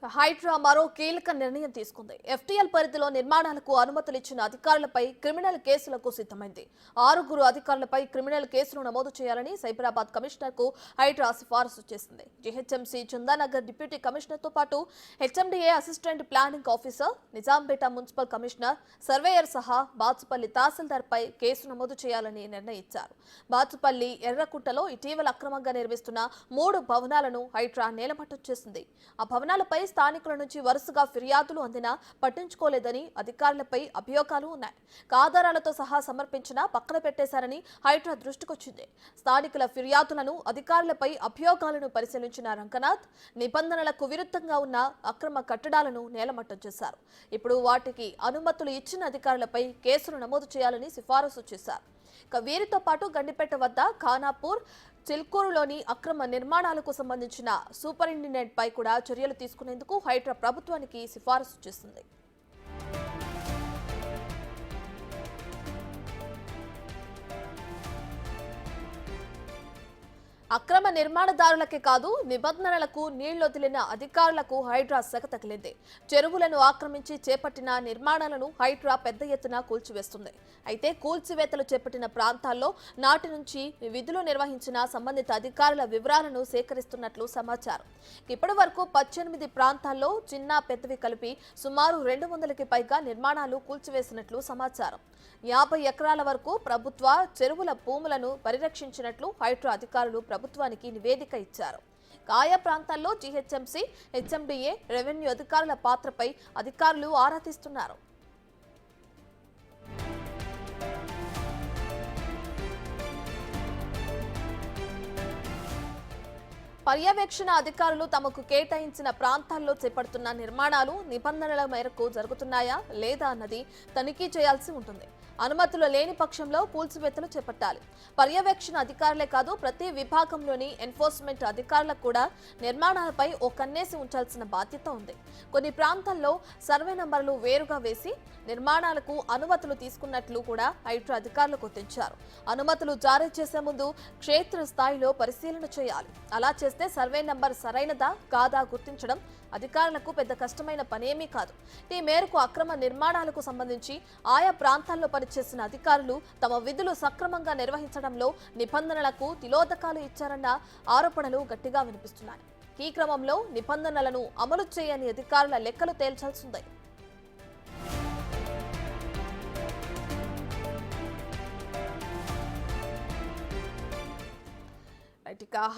హైడ్రా మరో కీలక నిర్ణయం తీసుకుంది. ఎఫ్టీఎల్ పరిధిలో నిర్మాణాలకు అనుమతులు ఇచ్చిన అధికారులపై క్రిమినల్ కేసులకు సిద్ధమైంది. 6 అధికారులపై క్రిమినల్ కేసులు నమోదు చేయాలని సైబరాబాద్ కమిషనర్ కు హైడ్రా సిఫారసు చేసింది. జీహెచ్ఎంసీ చందానగర్ డిప్యూటీ కమిషనర్ తో పాటు HMDA assistant planning officer, Nizampet municipal commissioner, surveyor సహా బాచుపల్లి తహసీల్దార్ పై కేసు నమోదు చేయాలని నిర్ణయించారు. బాచుపల్లి ఎర్రకుంటలో ఇటీవల అక్రమంగా నిర్మిస్తున్న 3 భవనాలను హైడ్రా నేలమట్టం చేసింది. ఆ భవనాలపై స్థానికుల నుంచి వరుసగా ఫిర్యాదులు అందినా పట్టించుకోలేదని అధికారులపై అభియోగాలు ఉన్నాయి. ఆధారాలతో సహా సమర్పించినా పక్కన పెట్టేశారని హైడ్రా దృష్టికొచ్చింది. స్థానికుల ఫిర్యాదులను, అధికారులపై అభియోగాలను పరిశీలించిన రంగనాథ్ నిబంధనలకు విరుద్ధంగా ఉన్న అక్రమ కట్టడాలను నేలమట్టం చేశారు. ఇప్పుడు వాటికి అనుమతులు ఇచ్చిన అధికారులపై కేసులు నమోదు చేయాలని సిఫారసు చేశారు. వీరితో పాటు గండిపేట వద్ద ఖానాపూర్, చిల్కూరులోని అక్రమ నిర్మాణాలకు సంబంధించిన సూపరింటెండెంట్ పై కూడా చర్యలు తీసుకునేందుకు హైడ్రా ప్రభుత్వానికి సిఫారసు చేసింది. అక్రమ నిర్మాణదారులకే కాదు, నిబంధనలకు నీళ్లొదిలిన అధికారులకు హైడ్రా సెగ తగిలింది. చెరువులను ఆక్రమించి చేపట్టిన నిర్మాణాలను హైడ్రా పెద్ద ఎత్తున కూల్చివేస్తుంది. అయితే కూల్చివేతలు చేపట్టిన ప్రాంతాల్లో నాటి నుంచి విధులు నిర్వహించిన సంబంధిత అధికారుల వివరాలను సేకరిస్తున్నట్లు సమాచారం. ఇప్పటి వరకు 18 ప్రాంతాల్లో చిన్న పెద్దవి కలిపి సుమారు 200కి పైగా నిర్మాణాలు కూల్చివేసినట్లు సమాచారం. 50 ఎకరాల వరకు ప్రభుత్వ చెరువుల భూములను పరిరక్షించినట్లు హైడ్రా అధికారులు ప్రభుత్వానికి నివేదిక ఇచ్చారు. ఆయా ప్రాంతాల్లో జీహెచ్ఎంసీ, హెచ్ఎండిఏ, రెవెన్యూ అధికారుల పాత్రపై అధికారులు ఆరా తీస్తున్నారు. పర్యవేక్షణ అధికారులు తమకు కేటాయించిన ప్రాంతాల్లో చేపడుతున్న నిర్మాణాలు నిబంధనల మేరకు జరుగుతున్నాయా లేదా అన్నది తనిఖీ చేయాల్సి ఉంటుంది. అనుమతులు లేని పక్షంలో కూల్చివేతలు చేపట్టాలి. పర్యవేక్షణ అధికారులే కాదు, ప్రతి విభాగంలోని ఎన్ఫోర్స్మెంట్ అధికారులకు కూడా నిర్మాణాలపై ఓ కన్నేసి ఉంచాల్సిన బాధ్యత ఉంది. కొన్ని ప్రాంతాల్లో సర్వే నంబర్లు వేరుగా వేసి నిర్మాణాలకు అనుమతులు తీసుకున్నట్లు కూడా హైడ్రా అధికారులు గుర్తించారు. అనుమతులు జారీ చేసే ముందు క్షేత్ర స్థాయిలో పరిశీలన చేయాలి. అలా చేస్తే సర్వే నంబర్ సరైనదా కాదా గుర్తించడం అధికారులకు పెద్ద కష్టమైన పనేమీ కాదు. ఈ మేరకు అక్రమ నిర్మాణాలకు సంబంధించి ఆయా ప్రాంతాల్లో పనిచేసిన అధికారులు తమ విధులు సక్రమంగా నిర్వహించడంలో నిబంధనలకు తిలోదకాలు ఇచ్చారన్న ఆరోపణలు గట్టిగా వినిపిస్తున్నాయి. ఈ క్రమంలో నిబంధనలను అమలు చేయని అధికారుల లెక్కలు తేల్చాల్సిందే.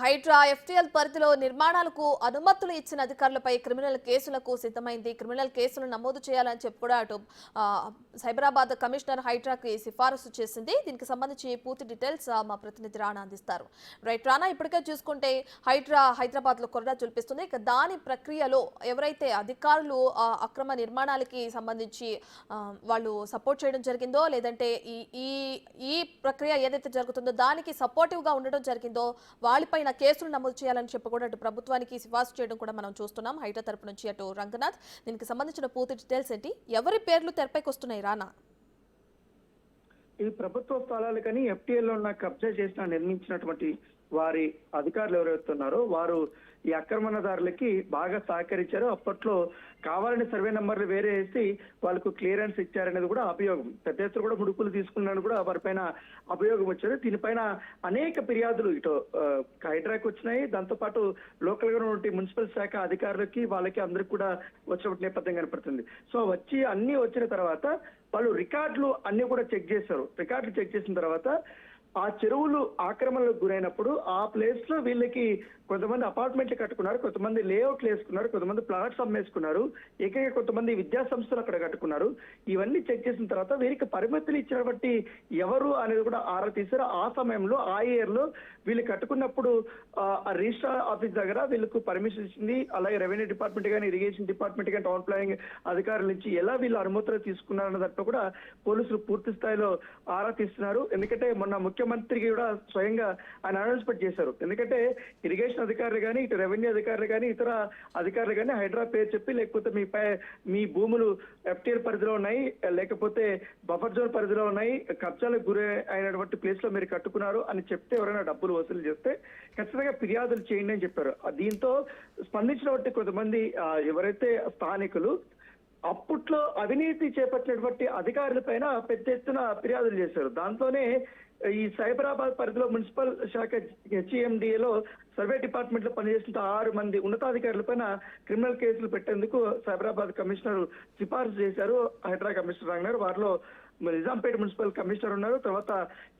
హైడ్రా ఎఫ్టీఎల్ పరిధిలో నిర్మాణాలకు అనుమతులు ఇచ్చిన అధికారులపై క్రిమినల్ కేసులకు సిద్ధమైంది. క్రిమినల్ కేసులు నమోదు చేయాలని చెప్పి కూడా అటు సైబరాబాద్ కమిషనర్ హైడ్రాకి సిఫారసు చేసింది. దీనికి సంబంధించి పూర్తి డీటెయిల్స్ మా ప్రతినిధి రాణా అందిస్తారు. రైట్ రాణా, ఇప్పటికే చూసుకుంటే హైడ్రా హైదరాబాద్ లో కొరడా చూపిస్తుంది. ఇక దాని ప్రక్రియలో ఎవరైతే అధికారులు అక్రమ నిర్మాణాలకి సంబంధించి వాళ్ళు సపోర్ట్ చేయడం జరిగిందో, లేదంటే ఈ ప్రక్రియ ఏదైతే జరుగుతుందో దానికి సపోర్టివ్ గా ఉండడం జరిగిందో వాళ్ళపైన కేసులు నమోదు చేయాలని చెప్పి కూడా అటు ప్రభుత్వానికి సిఫార్సు చేయడం కూడా మనం చూస్తున్నాం హైడ్రా తరపు నుంచి. అటు రంగనాథ్, దీనికి సంబంధించిన పూర్తి డీటెయిల్స్ ఏంటి, ఎవరి పేర్లు తెరపైకి వస్తున్నాయి రానా? ఈ ప్రభుత్వ స్థలాలు కానీ ఎఫ్టీఎల్ లో కబ్జా చేసిన నిర్మించినటువంటి వారి అధికారులు ఎవరైతే ఉన్నారో వారు ఈ ఆక్రమణదారులకి బాగా సహకరించారు. అప్పట్లో కావాలని సర్వే నంబర్లు వేరే వేసి వాళ్ళకు క్లియరెన్స్ ఇచ్చారనేది కూడా అభియోగం. పెద్ద ఎత్తున కూడా ముడుపులు తీసుకున్నాను కూడా వారిపైన అభియోగం వచ్చారు. దీనిపైన అనేక ఫిర్యాదులు ఇటు హైడ్రాకి వచ్చినాయి. దాంతోపాటు లోకల్ గా ఉన్నటువంటి మున్సిపల్ శాఖ అధికారులకి వాళ్ళకి అందరికి కూడా వచ్చినటువంటి నేపథ్యం కనపడుతుంది. సో అన్ని వచ్చిన తర్వాత వాళ్ళు రికార్డులు అన్ని కూడా చెక్ చేశారు. రికార్డులు చెక్ చేసిన తర్వాత ఆ చెరువులు ఆక్రమణలకు గురైనప్పుడు ఆ ప్లేస్ లో వీళ్ళకి కొంతమంది అపార్ట్మెంట్లు కట్టుకున్నారు, కొంతమంది లేఅవుట్లు వేసుకున్నారు, కొంతమంది ప్లాట్స్ అమ్మేసుకున్నారు, ఏకైక కొంతమంది విద్యా సంస్థలు అక్కడ కట్టుకున్నారు. ఇవన్నీ చెక్ చేసిన తర్వాత వీరికి పరిమితులు ఇచ్చినటువంటి ఎవరు అనేది కూడా ఆరా తీశారు. ఆ సమయంలో ఆ ఇయర్ లో వీళ్ళు కట్టుకున్నప్పుడు రిజిస్ట్రార్ ఆఫీస్ దగ్గర వీళ్ళకు పర్మిషన్ ఇచ్చింది. అలాగే రెవెన్యూ డిపార్ట్మెంట్ కానీ, ఇరిగేషన్ డిపార్ట్మెంట్ కానీ, టౌన్ ప్లానింగ్ అధికారుల నుంచి ఎలా వీళ్ళు అనుమతులు తీసుకున్నారన్న దాంట్లో కూడా పోలీసులు పూర్తి స్థాయిలో ఆరా తీస్తున్నారు. ఎందుకంటే మొన్న ముఖ్యమంత్రికి కూడా స్వయంగా ఆయన అనౌన్స్మెంట్ చేశారు. ఎందుకంటే ఇరిగేషన్ ఇరిగేషన్ అధికారులు కానీ, ఇటు రెవెన్యూ అధికారులు కానీ, ఇతర అధికారులు కానీ హైడ్రా పేరు చెప్పి, లేకపోతే మీ భూములు ఎఫ్టీఎల్ పరిధిలో ఉన్నాయి, లేకపోతే బఫర్ జోన్ పరిధిలో ఉన్నాయి, కబ్జాలకు గురి అయినటువంటి ప్లేస్ లో మీరు కట్టుకున్నారు అని చెప్తే ఎవరైనా డబ్బులు వసూలు చేస్తే ఖచ్చితంగా ఫిర్యాదులు చేయండి అని చెప్పారు. దీంతో స్పందించినటువంటి కొంతమంది ఎవరైతే స్థానికులు అప్పట్లో అవినీతి చేపట్టినటువంటి అధికారుల పైన పెద్ద ఎత్తున ఫిర్యాదులు చేశారు. దాంతోనే ఈ సైబరాబాద్ పరిధిలో మున్సిపల్ శాఖ హెచ్ఈఎండిఏలో సర్వే డిపార్ట్మెంట్ లో పనిచేసిన 6 మంది ఉన్నతాధికారుల పైన క్రిమినల్ కేసులు పెట్టేందుకు సైబరాబాద్ కమిషనర్ సిఫార్సు చేశారు హైడ్రా కమిషనర్ రంగారు. వారిలో నిజాంపేట మున్సిపల్ కమిషనర్ ఉన్నారు, తర్వాత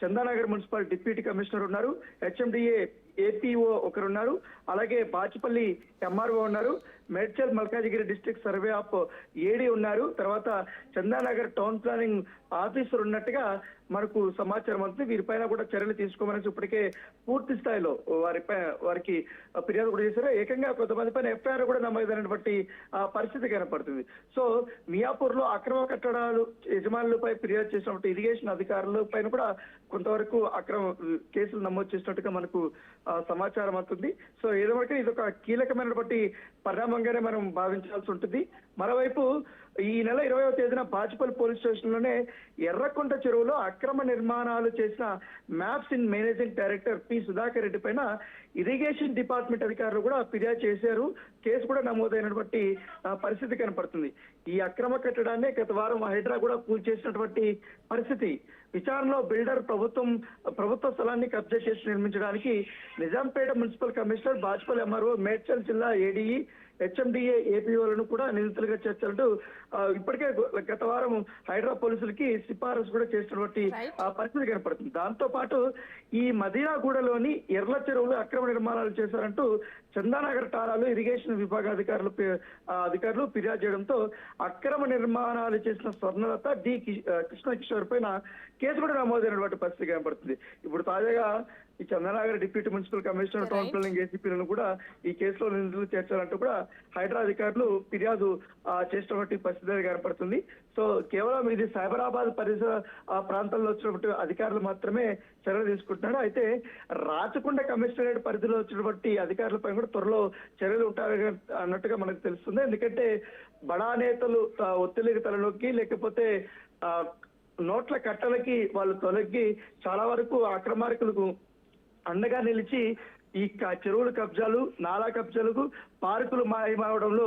చందానగర్ మున్సిపల్ డిప్యూటీ కమిషనర్ ఉన్నారు, హెచ్ఎండిఏ ఏపీఓ ఒకరున్నారు, అలాగే బాచిపల్లి ఎంఆర్ఓ ఉన్నారు, Medchal Malkajgiri district survey of AD ఉన్నారు, తర్వాత చందానగర్ టౌన్ ప్లానింగ్ ఆఫీసర్ ఉన్నట్టుగా మనకు సమాచారం అవుతుంది. వీరిపైన కూడా చర్యలు తీసుకోమని ఇప్పటికే పూర్తి స్థాయిలో వారికి ఫిర్యాదు కూడా చేశారు. ఏకంగా కొంతమంది పైన ఎఫ్ఐఆర్ కూడా నమోదైనటువంటి పరిస్థితి కనపడుతుంది. సో మియాపూర్ లో అక్రమ కట్టడాలు యజమానులపై ఫిర్యాదు చేసినటువంటి ఇరిగేషన్ అధికారుల పైన కూడా కొంతవరకు అక్రమ కేసులు నమోదు చేసినట్టుగా మనకు సమాచారం అవుతుంది. సో ఏదైతే ఇది ఒక కీలకమైనటువంటి పరిణామంగానే మనం భావించాల్సి ఉంటుంది. మరోవైపు ఈ నెల 20వ తేదీన బాచుపల్లి పోలీస్ స్టేషన్ లోనే ఎర్రకొండ చెరువులో అక్రమ నిర్మాణాలు చేసిన maps in managing director P Sudhakar Reddy పైన ఇరిగేషన్ డిపార్ట్మెంట్ అధికారులు కూడా ఫిర్యాదు చేశారు. కేసు కూడా నమోదైనటువంటి పరిస్థితి కనపడుతుంది. ఈ అక్రమ కట్టడాన్ని గత వారం హైడ్రా కూడా కూల్చేసినటువంటి పరిస్థితి. విచారణలో బిల్డర్ ప్రభుత్వ స్థలాన్ని కబ్జా చేసి నిర్మించడానికి Nizampet municipal commissioner, Bachupally MRO, Medchal జిల్లా ఏడీఈ, హెచ్ఎండిఏ ఏపీఓలను కూడా నిందితులుగా చేర్చాలంటూ ఇప్పటికే గత వారం హైడ్రా పోలీసులకి సిఫారసు కూడా చేసినటువంటి పరిస్థితి కనపడుతుంది. దాంతో పాటు ఈ మదీనాగూడలోని ఎర్ల చెరువులు అక్రమ నిర్మాణాలు చేశారంటూ చందానగర్ ఠాణాలో ఇరిగేషన్ విభాగ అధికారులు ఫిర్యాదు చేయడంతో అక్రమ నిర్మాణాలు చేసిన స్వర్ణలత డి కృష్ణ కిషోర్ పైన కేసు కూడా నమోదైనటువంటి పరిస్థితి కనపడుతుంది. ఇప్పుడు తాజాగా ఈ Chandanagar deputy municipal commissioner, town planning ఏసీపీలను కూడా ఈ కేసులో నిందితులు చేర్చాలంటూ కూడా హైడ్రా అధికారులు ఫిర్యాదు చేసినటువంటి పరిస్థితి కనపడుతుంది. సో కేవలం ఇది సైబరాబాద్ పరిసర ప్రాంతాల్లో వచ్చినటువంటి అధికారులు మాత్రమే చర్యలు తీసుకుంటున్నారు. అయితే రాచకొండ కమిషనరేట్ పరిధిలో వచ్చినటువంటి అధికారులపై కూడా త్వరలో చర్యలు ఉంటాయి అన్నట్టుగా మనకు తెలుస్తుంది. ఎందుకంటే బడా నేతలు ఒత్తిడికి తలనొక్కి, లేకపోతే నోట్ల కట్టలకి వాళ్ళు తొలగి చాలా వరకు అక్రమార్కులకు అండగా నిలిచి ఈ చెరువుల కబ్జాలు, నాలా కబ్జాలకు, పార్కులు మాయమవడంలో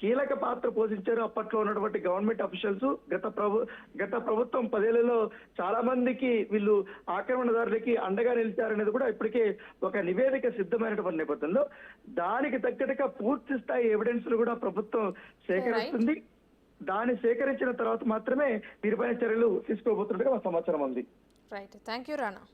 కీలక పాత్ర పోషించారు అప్పట్లో ఉన్నటువంటి గవర్నమెంట్ అఫీషియల్స్. గత ప్రభుత్వం 10 ఏళ్లలో చాలా మందికి వీళ్ళు ఆక్రమణదారులకి అండగా నిలిచారనేది కూడా ఇప్పటికే ఒక నివేదిక సిద్ధమైనటువంటి నేపథ్యంలో దానికి తగ్గట్టుగా పూర్తి స్థాయి ఎవిడెన్స్ కూడా ప్రభుత్వం సేకరిస్తుంది. దాన్ని సేకరించిన తర్వాత మాత్రమే వీరిపైన చర్యలు తీసుకోబోతున్నట్టుగా సమాచారం ఉంది. Right, thank you Rana.